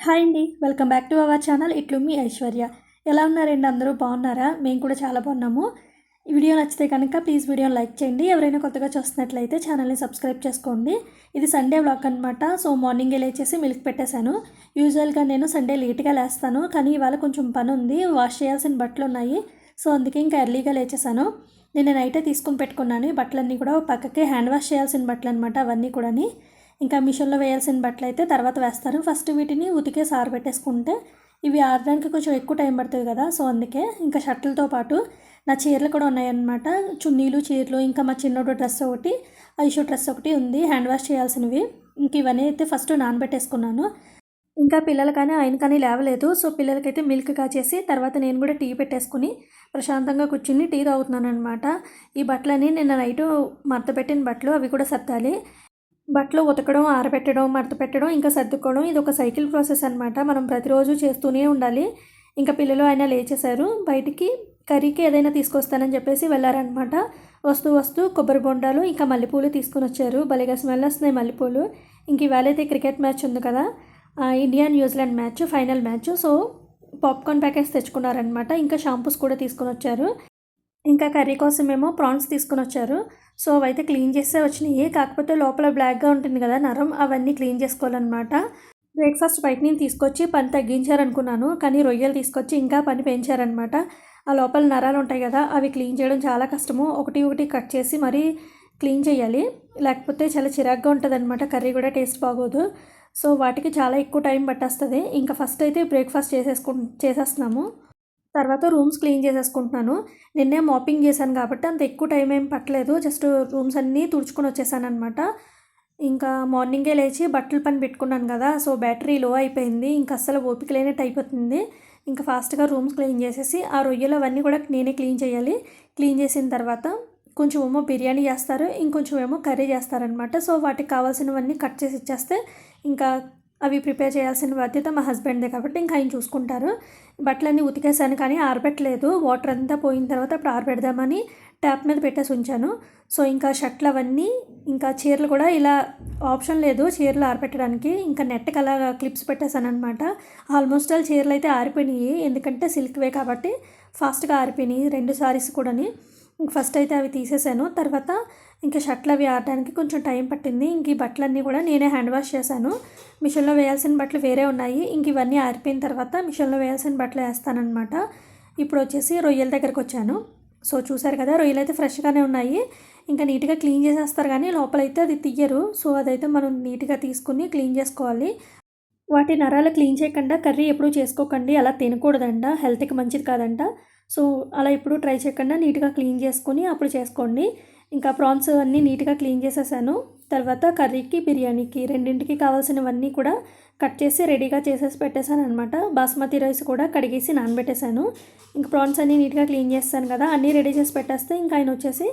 Hi అండి. Welcome back to our channel. ఇట్లు మీ ఐశ్వర్య. ఎలా ఉన్నారండి? అందరూ బాగున్నారా? మేము కూడా చాలా బాగున్నాము. ఈ వీడియో నచ్చితే కనుక ప్లీజ్ వీడియోని లైక్ చేయండి. ఎవరైనా కొత్తగా చూస్తున్నట్లయితే ఛానల్ని సబ్స్క్రైబ్ చేసుకోండి. ఇది సండే వ్లాగ్ అనమాట. సో మార్నింగే లేచేసి మిల్క్ పెట్టేశాను. యూజువల్గా నేను సండే లేట్గా లేస్తాను, కానీ ఇవాళ కొంచెం పని ఉంది, వాష్ చేయాల్సిన బట్టలు ఉన్నాయి. సో అందుకే ఇంకా ఎర్లీగా లేచేసాను. నేను నైటే తీసుకొని పెట్టుకున్నాను. ఈ బట్టలన్నీ కూడా పక్కకే హ్యాండ్ వాష్ చేయాల్సిన బట్టలు అనమాట. అవన్నీ కూడా ఇంకా మిషన్లో వేయాల్సిన బట్టలు అయితే తర్వాత వేస్తాను. ఫస్ట్ వీటిని ఉతికేసి ఆరబెట్టేసుకుంటే ఇవి ఆరడానికి కొంచెం ఎక్కువ టైం పడుతుంది కదా. సో అందుకే ఇంకా షర్ట్లతో పాటు నా చీరలు కూడా ఉన్నాయన్నమాట. చున్నీలు, చీరలు, ఇంకా మా చిన్నోడు డ్రెస్ ఒకటి, ఐషు డ్రెస్ ఒకటి ఉంది హ్యాండ్ వాష్ చేయాల్సినవి. ఇంక ఇవన్నీ అయితే ఫస్ట్ నానబెట్టేసుకున్నాను. ఇంకా పిల్లలు కానీ ఆయన కానీ లేవలేదు. సో పిల్లలకైతే మిల్క్ కాచేసి తర్వాత నేను కూడా టీ పెట్టేసుకుని ప్రశాంతంగా కూర్చుని టీ తాగుతున్నాను అనమాట. ఈ బట్టలని నిన్న నైటు మడత పెట్టిన బట్టలు, అవి కూడా సర్దాలి. బట్టలు ఉతకడం, ఆరబెట్టడం, మడత పెట్టడం, ఇంకా సర్దుకోవడం, ఇది ఒక సైకిల్ ప్రాసెస్ అనమాట. మనం ప్రతిరోజు చేస్తూనే ఉండాలి. ఇంకా పిల్లలు ఆయన లేచేశారు. బయటికి కర్రీకి ఏదైనా తీసుకొస్తానని చెప్పేసి వెళ్ళారనమాట. వస్తూ కొబ్బరి బొండాలు, ఇంకా మల్లెపూలు తీసుకొని వచ్చారు. భలేగా స్మెల్ వస్తున్నాయి మల్లెపూలు. ఇంక ఇవాళైతే క్రికెట్ మ్యాచ్ ఉంది కదా, India New Zealand match, final match. So popcorn packets తెచ్చుకున్నారనమాట. ఇంకా షాంపూస్ కూడా తీసుకొని వచ్చారు. ఇంకా కర్రీ కోసమేమో ప్రాన్స్ తీసుకొని వచ్చారు. సో అవైతే క్లీన్ చేస్తే వచ్చినాయి. కాకపోతే లోపల బ్లాక్గా ఉంటుంది కదా నరం, అవన్నీ క్లీన్ చేసుకోవాలన్నమాట. బ్రేక్ఫాస్ట్ బయట నేను తీసుకొచ్చి పని తగ్గించారనుకున్నాను, కానీ రొయ్యలు తీసుకొచ్చి ఇంకా పని పెంచారనమాట. ఆ లోపల నరాలు ఉంటాయి కదా, అవి క్లీన్ చేయడం చాలా కష్టము. ఒకటి కట్ చేసి మరీ క్లీన్ చేయాలి, లేకపోతే చాలా చిరాగ్గా ఉంటుంది అనమాట. కర్రీ కూడా టేస్ట్ బాగోదు. సో వాటికి చాలా ఎక్కువ టైం పట్టేస్తుంది. ఇంకా ఫస్ట్ అయితే బ్రేక్ఫాస్ట్ చేసేస్తున్నాము. తర్వాత రూమ్స్ క్లీన్ చేసేసుకుంటున్నాను. నిన్నే మాపింగ్ చేశాను కాబట్టి అంత ఎక్కువ టైం ఏం పట్టలేదు. జస్ట్ రూమ్స్ అన్నీ తుడుచుకొని వచ్చేసాను అనమాట. ఇంకా మార్నింగే లేచి బట్టలు పని పెట్టుకున్నాను కదా, సో బ్యాటరీ లో అయిపోయింది. ఇంకా అస్సలు ఓపిక లేనట్టు అయిపోతుంది. ఇంకా ఫాస్ట్గా రూమ్స్ క్లీన్ చేసేసి ఆ రొయ్యలు అవన్నీ కూడా నేనే క్లీన్ చేయాలి. క్లీన్ చేసిన తర్వాత కొంచెం ఏమో బిర్యానీ చేస్తారు, ఇంకొంచెం ఏమో కర్రీ చేస్తారనమాట. సో వాటికి కావాల్సినవన్నీ కట్ చేసి ఇచ్చేస్తే ఇంకా అవి ప్రిపేర్ చేయాల్సిన బాధ్యత మా హస్బెండ్దే కాబట్టి ఇంకా ఆయన చూసుకుంటారు. బట్టలన్నీ ఉతికేసాను, కానీ ఆరబెట్టలేదు. వాటర్ అంతా పోయిన తర్వాత అప్పుడు ఆరబెడదామని ట్యాప్ మీద పెట్టేసి ఉంచాను. సో ఇంకా షర్ట్లు అవన్నీ, ఇంకా చీరలు కూడా ఇలా ఆప్షన్ లేదు చీరలు ఆరబెట్టడానికి. ఇంకా నెట్కి అలా క్లిప్స్ పెట్టేశాను అనమాట. ఆల్మోస్ట్ ఆల్ చీరలు అయితే ఆరిపోయినాయి, ఎందుకంటే సిల్క్వే కాబట్టి ఫాస్ట్గా ఆరిపోయినాయి 2 సారీస్ కూడా. ఫస్ట్ అయితే అవి తీసేసాను. తర్వాత ఇంకా షర్ట్లు అవి ఆడడానికి కొంచెం టైం పట్టింది. ఇంక ఈ బట్టలన్నీ కూడా నేనే హ్యాండ్ వాష్ చేశాను. మిషన్లో వేయాల్సిన బట్టలు వేరే ఉన్నాయి. ఇంక ఇవన్నీ ఆరిపోయిన తర్వాత మిషన్లో వేయాల్సిన బట్టలు వేస్తానమాట. ఇప్పుడు వచ్చేసి రొయ్యల దగ్గరకు వచ్చాను. సో చూసారు కదా, రొయ్యలు అయితే ఫ్రెష్గానే ఉన్నాయి. ఇంకా నీట్గా క్లీన్ చేసేస్తారు, కానీ లోపలైతే అది తీయరు. సో అదైతే మనం నీట్గా తీసుకుని క్లీన్ చేసుకోవాలి. వాటి నరాలు క్లీన్ చేయకుండా కర్రీ ఎప్పుడూ చేసుకోకండి, అలా తినకూడదంట, హెల్త్కి మంచిది కాదంట. సో అలా ఎప్పుడూ ట్రై చేయకుండా నీట్గా క్లీన్ చేసుకొని అప్పుడు చేసుకోండి. ఇంకా ప్రాన్స్ అన్నీ నీట్గా క్లీన్ చేసేసాను. తర్వాత కర్రీకి, బిర్యానీకి రెండింటికి కావాల్సినవన్నీ కూడా కట్ చేసి రెడీగా చేసేసి పెట్టేశాను అనమాట. బాస్మతి రైస్ కూడా కడిగేసి నానబెట్టేశాను. ఇంకా ప్రాన్స్ అన్నీ నీట్గా క్లీన్ చేస్తాను కదా, అన్నీ రెడీ చేసి పెట్టేస్తే ఇంకా ఆయన వచ్చేసి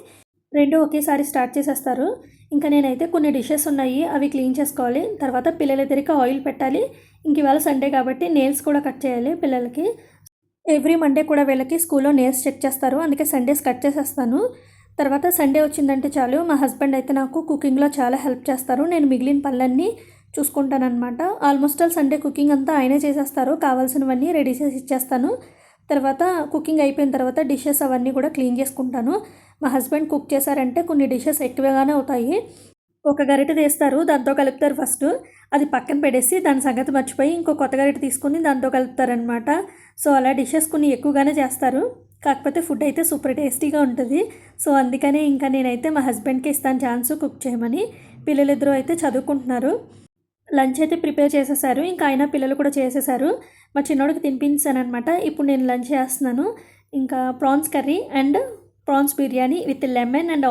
2 ఒకేసారి స్టార్ట్ చేసేస్తారు. ఇంకా నేనైతే కొన్ని డిషెస్ ఉన్నాయి, అవి క్లీన్ చేసుకోవాలి. తర్వాత పిల్లలిద్దరికి ఆయిల్ పెట్టాలి. ఇంక ఇవాళ సండే కాబట్టి నెయిల్స్ కూడా కట్ చేయాలి పిల్లలకి. ఎవ్రీ మండే కూడా వీళ్ళకి స్కూల్లో నెయిల్స్ చెక్ చేస్తారు, అందుకే సండేస్ కట్ చేసేస్తాను. తర్వాత సండే వచ్చిందంటే చాలు, మా హస్బెండ్ అయితే నాకు కుకింగ్లో చాలా హెల్ప్ చేస్తారు. నేను మిగిలిన పనులన్నీ చూసుకుంటానమాట. ఆల్మోస్ట్ ఆల్ సండే కుకింగ్ అంతా ఆయనే చేసేస్తారు. కావాల్సినవన్నీ రెడీ చేసి ఇచ్చేస్తాను. తర్వాత కుకింగ్ అయిపోయిన తర్వాత డిషెస్ అవన్నీ కూడా క్లీన్ చేసుకుంటాను. మా హస్బెండ్ కుక్ చేశారంటే కొన్ని డిషెస్ ఎక్కువగానే అవుతాయి. ఒక గరిటె తీస్తారు, దాంతో కలుపుతారు ఫస్ట్. అది పక్కన పెడేసి దాని సంగతి మర్చిపోయి ఇంకో కొత్త గరిటె తీసుకుని దాంతో కలుపుతారనమాట. సో అలా డిషెస్ కొన్ని ఎక్కువగానే చేస్తారు. కాకపోతే ఫుడ్ అయితే సూపర్ టేస్టీగా ఉంటుంది. సో అందుకనే ఇంకా నేనైతే మా హస్బెండ్కి ఇస్తాను ఛాన్స్ కుక్ చేయమని. పిల్లలిద్దరూ అయితే చదువుకుంటున్నారు. లంచ్ అయితే ప్రిపేర్ చేసేసారు. ఇంకా ఆయన పిల్లలు కూడా చేసేసారు. మా చిన్నోడికి తినిపించాను అనమాట. ఇప్పుడు నేను లంచ్ చేస్తున్నాను. ఇంకా prawns curry and prawns biryani with lemon and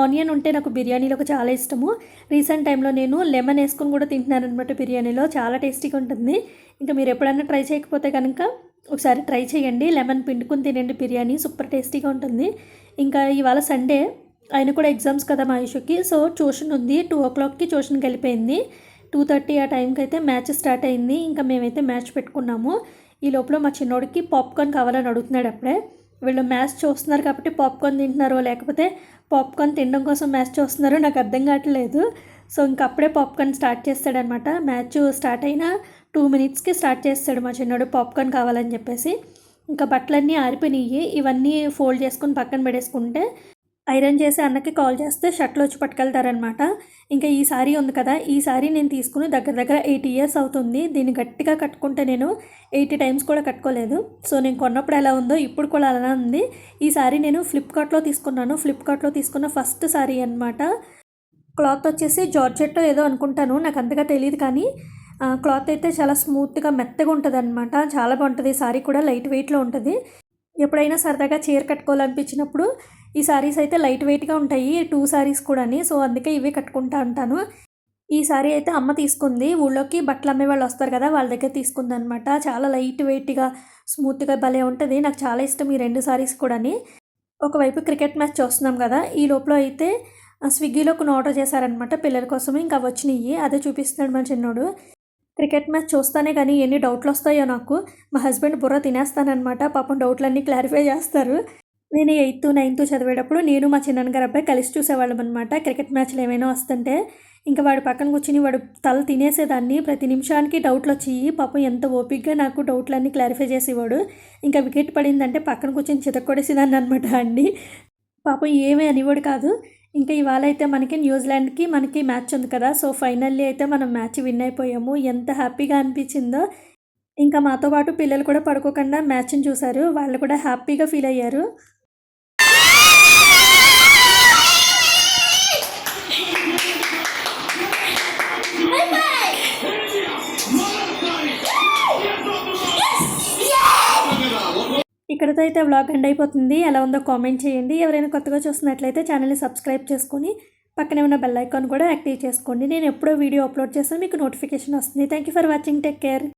onion ఉంటే నాకు బిర్యానీలో చాలా ఇష్టము. రీసెంట్ టైంలో నేను లెమన్ వేసుకుని కూడా తింటున్నాను అనమాట బిర్యానీలో. చాలా టేస్టీగా ఉంటుంది. ఇంకా మీరు ఎప్పుడైనా ట్రై చేయకపోతే కనుక ఒకసారి ట్రై చేయండి. లెమన్ పిండుకుని తినండి, బిర్యానీ సూపర్ టేస్టీగా ఉంటుంది. ఇంకా ఇవాళ సండే, ఆయన కూడా ఎగ్జామ్స్ కదా మా ఇష్యూకి. సో ట్యూషన్ ఉంది, 2 o'clockకి ట్యూషన్కి వెళ్ళిపోయింది. 2:30 ఆ టైంకి అయితే మ్యాచ్ స్టార్ట్ అయింది. ఇంకా మేమైతే మ్యాచ్ పెట్టుకున్నాము. ఈ లోపల మా చిన్నోడికి పాప్కార్న్ కావాలని అడుగుతున్నాడు. అప్పుడే వీళ్ళు మ్యాచ్ చూస్తున్నారు కాబట్టి పాప్కార్న్ తింటున్నారో లేకపోతే పాప్కార్న్ తినడం కోసం మ్యాచ్ చూస్తున్నారో నాకు అర్థం కావట్లేదు. సో ఇంక అప్పుడే పాప్కార్న్ స్టార్ట్ చేస్తాడనమాట. మ్యాచ్ స్టార్ట్ అయిన 2 మినిట్స్కి స్టార్ట్ చేస్తాడు మా చిన్నోడు పాప్కార్న్ కావాలని చెప్పేసి. ఇంకా బట్టలన్నీ ఆరిపోయినాయి. ఇవన్నీ ఫోల్డ్ చేసుకొని పక్కన పెట్టేసుకుంటే ఐరన్ చేసి అన్నకి కాల్ చేస్తే షర్ట్లు వచ్చి పట్టుకెళ్తారనమాట. ఇంకా ఈ సారీ ఉంది కదా, ఈ సారీ నేను తీసుకుని దగ్గర దగ్గర 8 ఇయర్స్ అవుతుంది. దీన్ని గట్టిగా కట్టుకుంటే నేను 80 టైమ్స్ కూడా కట్టుకోలేదు. సో నేను కొన్నప్పుడు ఎలా ఉందో ఇప్పుడు కూడా అలానే ఉంది. ఈ సారీ నేను ఫ్లిప్కార్ట్లో తీసుకున్నాను. ఫ్లిప్కార్ట్లో తీసుకున్న ఫస్ట్ సారీ అనమాట. క్లాత్ వచ్చేసి జార్జెట్టో ఏదో అనుకుంటాను, నాకు అంతగా తెలియదు. కానీ క్లాత్ అయితే చాలా స్మూత్గా మెత్తగా ఉంటుంది అనమాట. చాలా బాగుంటుంది. సారీ కూడా లైట్ వెయిట్లో ఉంటుంది. ఎప్పుడైనా సరదాగా చీర కట్టుకోవాలనిపించినప్పుడు ఈ సారీస్ అయితే లైట్ వెయిట్గా ఉంటాయి. 2 సారీస్ కూడాని. సో అందుకే ఇవే కట్టుకుంటా ఉంటాను. ఈ సారీ అయితే అమ్మ తీసుకుంది. ఊళ్ళోకి బట్టలు అమ్మే వాళ్ళు వస్తారు కదా, వాళ్ళ దగ్గర తీసుకుంది అనమాట. చాలా లైట్ వెయిట్గా స్మూత్గా భలే ఉంటుంది. నాకు చాలా ఇష్టం ఈ 2 సారీస్ కూడాని. ఒకవైపు క్రికెట్ మ్యాచ్ చూస్తున్నాం కదా, ఈ లోపల అయితే స్విగ్గీలో కొన్ని ఆర్డర్ చేశారనమాట పిల్లల కోసం. ఇంకా వచ్చినాయి, అదే చూపిస్తున్నాడు మా చిన్నోడు. క్రికెట్ మ్యాచ్ చూస్తానే కానీ ఎన్ని డౌట్లు వస్తాయో నాకు. మా హస్బెండ్ బుర్ర తినేస్తానమాట. పాపం డౌట్లన్నీ క్లారిఫై చేస్తారు. నేను 8th 9th చదివేటప్పుడు నేను మా చిన్నగారు అబ్బాయి కలిసి చూసేవాళ్ళం అనమాట. క్రికెట్ మ్యాచ్లు ఏమైనా వస్తుంటే ఇంకా వాడు పక్కన కూర్చుని వాడు తల తినేసేదాన్ని. ప్రతి నిమిషానికి డౌట్లు వచ్చేయి. పాపం ఎంత ఓపికగా నాకు డౌట్లన్నీ క్లారిఫై చేసేవాడు. ఇంకా వికెట్ పడిందంటే పక్కన కూర్చొని చితక్కొడేసేదాన్ని అనమాట అండి. పాపం ఏమీ అనేవాడు కాదు. ఇంకా ఇవాళ అయితే మనకి న్యూజిలాండ్కి మనకి మ్యాచ్ ఉంది కదా, సో ఫైనల్లీ అయితే మనం మ్యాచ్ విన్ అయిపోయాము. ఎంత హ్యాపీగా అనిపించిందో. ఇంకా మాతో పాటు పిల్లలు కూడా పడుకోకుండా మ్యాచ్ని చూశారు. వాళ్ళు కూడా హ్యాపీగా ఫీల్ అయ్యారు. ఇక్కడతో అయితే వ్లాగ్ ఎండ్ అయిపోతుంది. ఎలా ఉందో కామెంట్ చేయండి. ఎవరైనా కొత్తగా చూస్తున్నట్లయితే ఛానల్ని సబ్స్క్రైబ్ చేసుకొని పక్కనే ఉన్న బెల్ ఐకాన్ కూడా యాక్టివ్ చేసుకోండి. నేను ఎప్పుడో వీడియో అప్లోడ్ చేస్తాను, మీకు నోటిఫికేషన్ వస్తుంది. Thank you for watching. Take care.